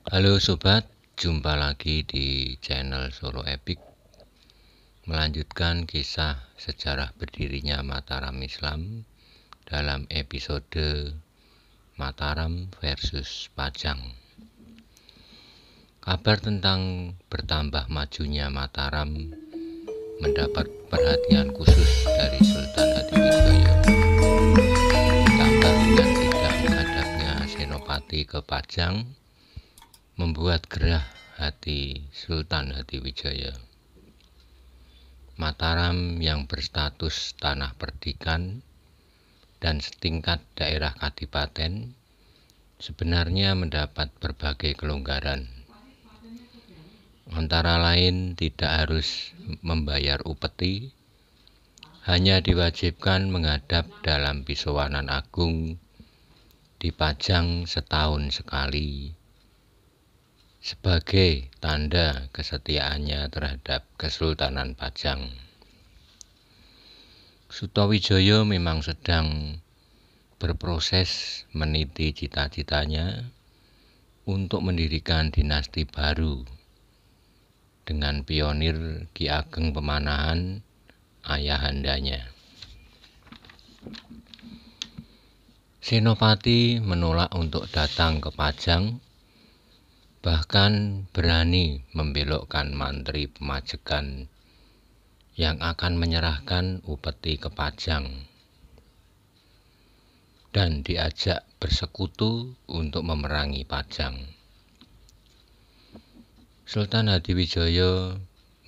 Halo sobat, jumpa lagi di channel Solo Epic. Melanjutkan kisah sejarah berdirinya Mataram Islam dalam episode Mataram versus Pajang. Kabar tentang bertambah majunya Mataram mendapat perhatian khusus dari Sultan Hadiwijaya. Ditambah dengan tidak menghadapnya Senopati ke Pajang, membuat gerah hati Sultan Hadiwijaya. Mataram yang berstatus tanah perdikan dan setingkat daerah kadipaten sebenarnya mendapat berbagai kelonggaran. Antara lain tidak harus membayar upeti, hanya diwajibkan menghadap dalam Pisowanan Agung di Pajang setahun sekali sebagai tanda kesetiaannya terhadap Kesultanan Pajang. Sutawijaya memang sedang berproses meniti cita-citanya untuk mendirikan dinasti baru dengan pionir Ki Ageng Pemanahan, ayahandanya. Senopati menolak untuk datang ke Pajang, bahkan berani membelokkan mantri pemajekan yang akan menyerahkan upeti ke Pajang dan diajak bersekutu untuk memerangi Pajang. Sultan Hadiwijaya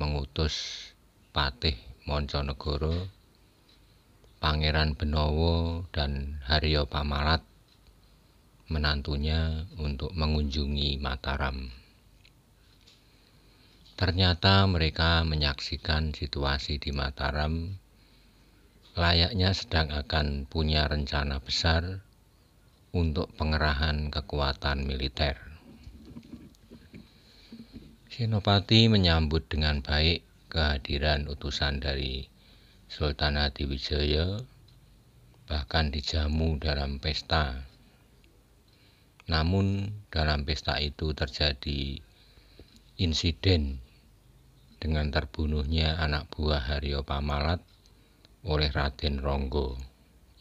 mengutus Patih Monconegoro, Pangeran Benowo, dan Haryo Pamalat, menantunya, untuk mengunjungi Mataram. Ternyata mereka menyaksikan situasi di Mataram layaknya sedang akan punya rencana besar untuk pengerahan kekuatan militer. Senopati menyambut dengan baik kehadiran utusan dari Sultan Hadiwijaya, bahkan dijamu dalam pesta. Namun dalam pesta itu terjadi insiden dengan terbunuhnya anak buah Haryo Pamalat oleh Raden Ronggo,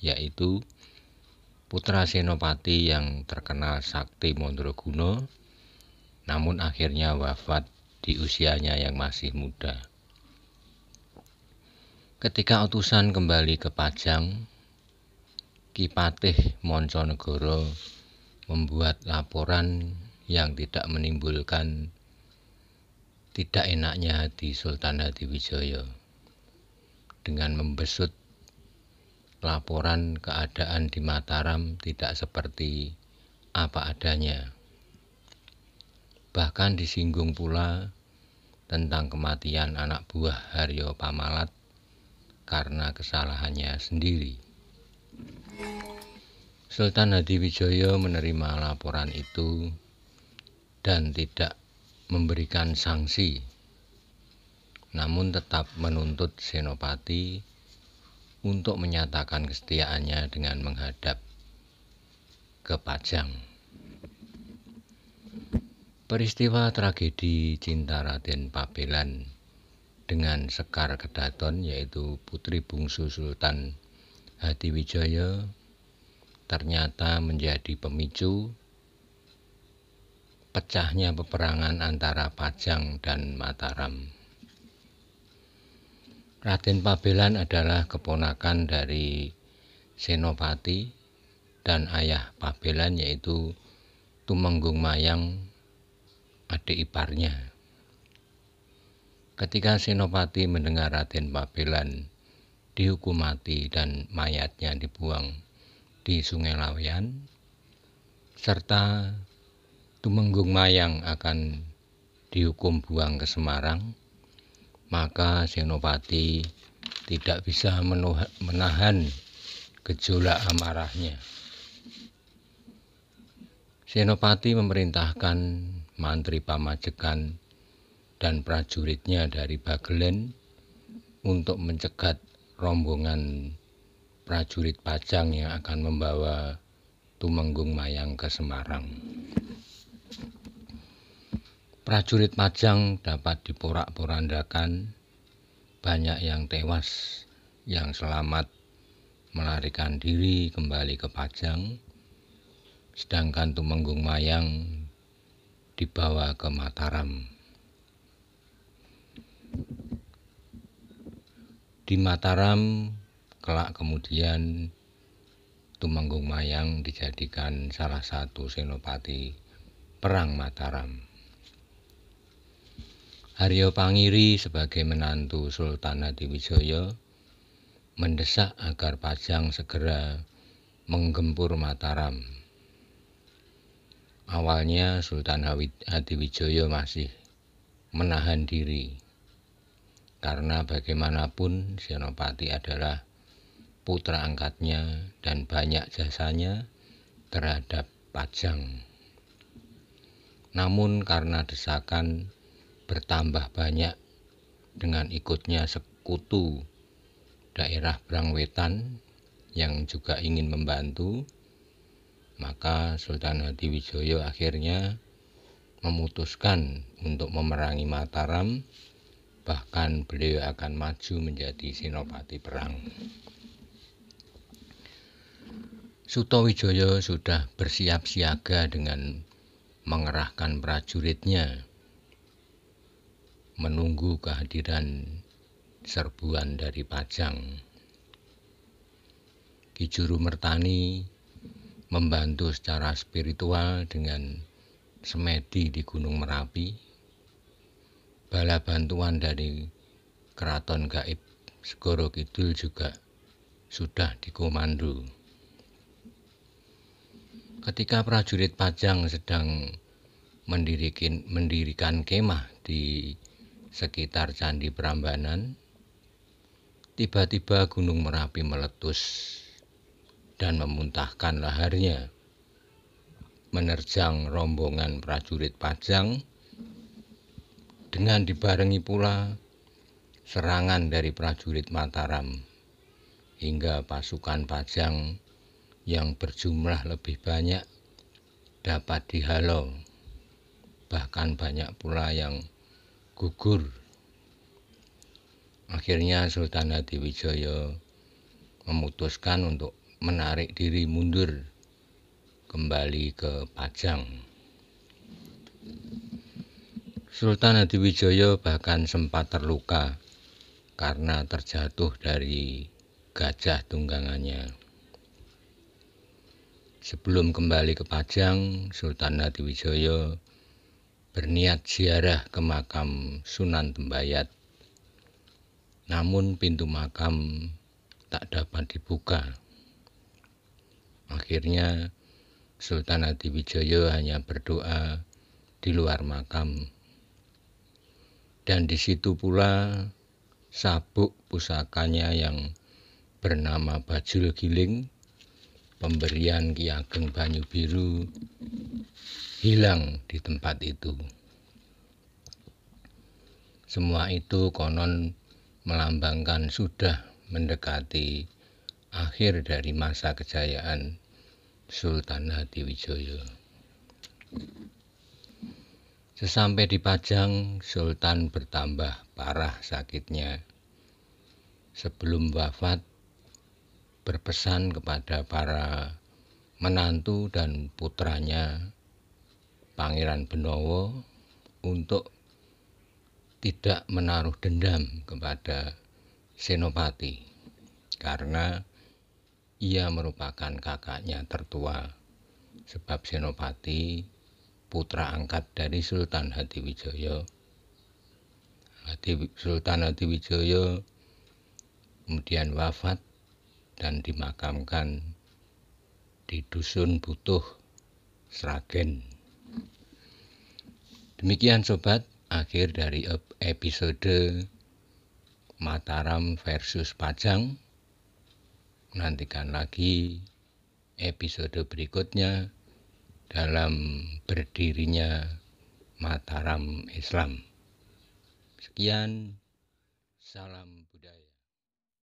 yaitu putra Senopati yang terkenal sakti Mandraguna, namun akhirnya wafat di usianya yang masih muda. Ketika utusan kembali ke Pajang, Ki Patih Monconegoro membuat laporan yang tidak menimbulkan tidak enaknya hati Sultan Hadiwijaya dengan membesut laporan keadaan di Mataram tidak seperti apa adanya. Bahkan disinggung pula tentang kematian anak buah Haryo Pamalat karena kesalahannya sendiri. Sultan Hadiwijaya menerima laporan itu dan tidak memberikan sanksi, namun tetap menuntut Senopati untuk menyatakan kesetiaannya dengan menghadap ke Pajang. Peristiwa tragedi cinta Raden Pabelan dengan Sekar Kedaton, yaitu putri bungsu Sultan Hadiwijaya, ternyata menjadi pemicu pecahnya peperangan antara Pajang dan Mataram. Raden Pabelan adalah keponakan dari Senopati dan ayah Pabelan, yaitu Tumenggung Mayang, adik iparnya. Ketika Senopati mendengar Raden Pabelan dihukum mati dan mayatnya dibuang di Sungai Laweyan, serta Tumenggung Mayang akan dihukum buang ke Semarang, maka Senopati tidak bisa menahan gejolak amarahnya. Senopati memerintahkan mantri pamajekan dan prajuritnya dari Bagelen untuk mencegat rombongan prajurit Pajang yang akan membawa Tumenggung Mayang ke Semarang. Prajurit Pajang dapat diporak-porandakan, banyak yang tewas, yang selamat melarikan diri kembali ke Pajang, sedangkan Tumenggung Mayang dibawa ke Mataram. Di Mataram, kelak kemudian Tumenggung Mayang dijadikan salah satu senopati Perang Mataram. Haryo Pangiri sebagai menantu Sultan Hadiwijaya mendesak agar Pajang segera menggempur Mataram. Awalnya Sultan Hadiwijaya masih menahan diri, karena bagaimanapun Senopati adalah putra angkatnya dan banyak jasanya terhadap Pajang. Namun karena desakan bertambah banyak dengan ikutnya sekutu daerah Brangwetan yang juga ingin membantu, maka Sultan Hadiwijaya akhirnya memutuskan untuk memerangi Mataram, bahkan beliau akan maju menjadi senopati perang. Sutawijaya sudah bersiap siaga dengan mengerahkan prajuritnya menunggu kehadiran serbuan dari Pajang. Ki Juru Mertani membantu secara spiritual dengan semedi di Gunung Merapi. Bala bantuan dari Keraton Gaib Segoro Kidul juga sudah dikomando. Ketika prajurit Pajang sedang mendirikan kemah di sekitar Candi Prambanan, tiba-tiba Gunung Merapi meletus dan memuntahkan laharnya, menerjang rombongan prajurit Pajang, dengan dibarengi pula serangan dari prajurit Mataram, hingga pasukan Pajang yang berjumlah lebih banyak dapat dihalau, bahkan banyak pula yang gugur. Akhirnya Sultan Hadiwijaya memutuskan untuk menarik diri mundur kembali ke Pajang. Sultan Hadiwijaya bahkan sempat terluka karena terjatuh dari gajah tunggangannya. Sebelum kembali ke Pajang, Sultan Hadiwijaya berniat ziarah ke makam Sunan Tembayat. Namun pintu makam tak dapat dibuka. Akhirnya Sultan Hadiwijaya hanya berdoa di luar makam. Dan di situ pula sabuk pusakanya yang bernama Bajul Giling, pemberian Ki Ageng Banyubiru, hilang di tempat itu. Semua itu konon melambangkan sudah mendekati akhir dari masa kejayaan Sultan Hadiwijaya. Sesampai di Pajang, Sultan bertambah parah sakitnya. Sebelum wafat, berpesan kepada para menantu dan putranya Pangeran Benowo untuk tidak menaruh dendam kepada Senopati, karena ia merupakan kakaknya tertua, sebab Senopati putra angkat dari Sultan Hadiwijaya. Sultan Hadiwijaya kemudian wafat dan dimakamkan di Dusun Butuh, Sragen. Demikian sobat, akhir dari episode Mataram versus Pajang. Nantikan lagi episode berikutnya dalam berdirinya Mataram Islam. Sekian, salam.